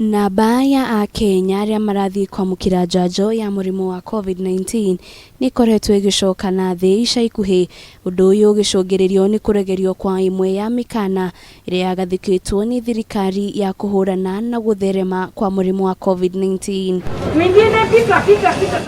Namba ya akenya aria marathi kwamukira njanjo ya murimu wa COVID-19 ni koretwo igicoka na thi ica ikuhi. Undu uyu ugicungiririo ni kuregerio kwa imwe ya mikana iria yagathikitwo ni thirikari ya kuhurana na gutherema kwa murimu wa COVID-19.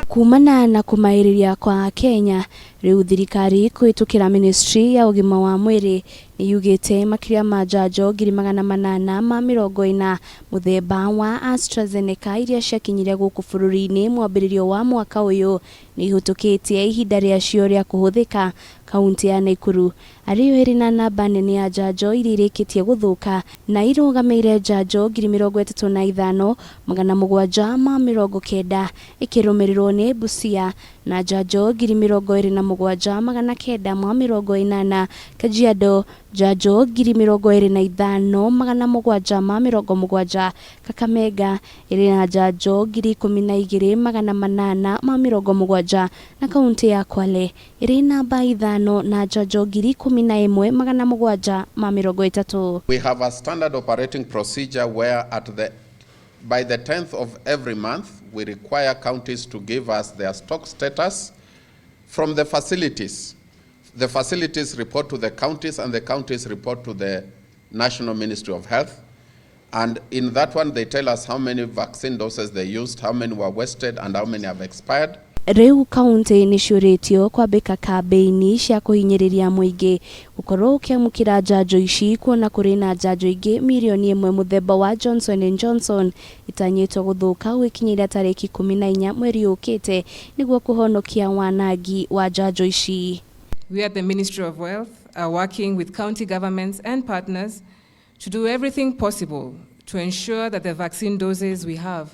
Kumana na kumairiria kwa akenya, riu thirikari kuhitukira ministry ya ugima wa mwiri niyaugite makiria ma njanjo 840 muthemba wa AstraZeneca iria ciakinyire guku bururi-ini mwambiririo wa mwaka uyu niihitukitie ihinda riacio ria kuhuthika kaunti ya Nakuru. Ario iri na namba nene ya njanjo iria irikitie guthuka na irugameire njanjo 35,790 ikirumirirwo ni Busia na njanjo 27,980 Kajiado, njanjo 25,770 Kakamega iri na njanjo 12,870 na kaunti ya Kwale iri namba 5 na njanjo 11,730. We have a standard operating procedure where by the 10th of every month we require counties to give us their stock status from the facilities. The facilities report to the counties and the counties report to the National Ministry of Health. And in that one they tell us how many vaccine doses they used, how many were wasted and how many have expired. Riu kaunti ni ciuritio kwambika kambeini cia kuhinyiriria muingi gukorwo ukiamukira njanjo ici kuona kuri na njanjo ingi mirioni 1 muthemba wa Johnson & Johnson itanyitwo guthuka gwikinyira tariki 14 mweri ukite niguo kuhonokia wanangi wa njanjo ici. We at the Ministry of Health are working with county governments and partners to do everything possible to ensure that the vaccine doses we have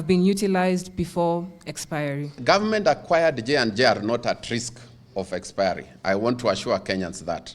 been utilized before expiry. Government acquired J&J are not at risk of expiry. I want to assure Kenyans that.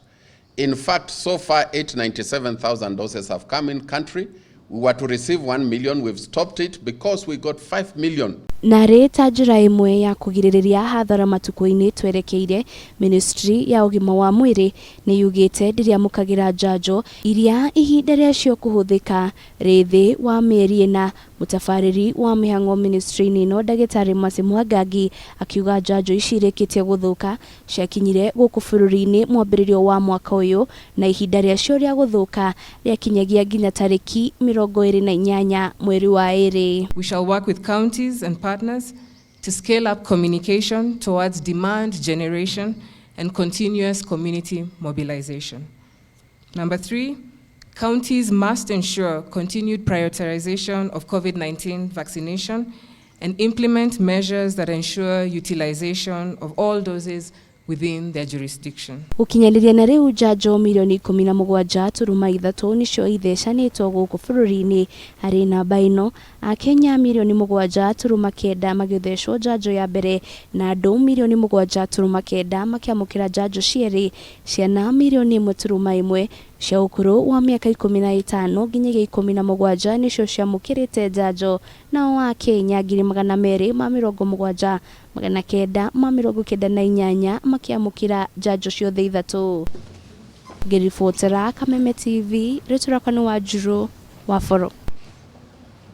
In fact, so far 897,000 doses have come in country. We were to receive 1 million. We've stopped it because we got 5 million. Na rita njira imwe ya kugiririria hathara matuko-ini twerekeire, ministry ya ugima wa mwiri niyaugite ndiriamukagira njanjo iria ihinda riacio kuhuthika rithi wa mieri ina. Mutabariri wa mihang'o ministry ino ndagitari Mercy Mwangangi akiuga njanjo ici irikitie guthuka ciakinyire guku bururi-ini mwambiririo wa mwaka uyu na ihinda riacio ria guthuka riakinyagia nginya tariki 28 mweri wa iri. We shall work with counties and partners to scale up communication towards demand generation and continuous community mobilization. Number 3, counties must ensure continued prioritization of COVID-19 vaccination and implement measures that ensure utilization of all doses within their jurisdiction. Ukinyaliria na riu njanjo mirioni 17.3 nicio ithecanitwo guku bururi-ini hari namba ino akenya mirioni 7.9 magithecwo njanjo ya mbere na andu mirioni 7.9 makiamukira njanjo cieri, ciana mirioni 1.1 cia ukuru wa miaka 15 nginyagia 17 nicio ciamukirite njanjo, nao akenya 270,998 makiamukira njanjo ciothe ithatu. Ngiribotera Kameme TV, Ritu rakwa ni Wanjiru wa Foro.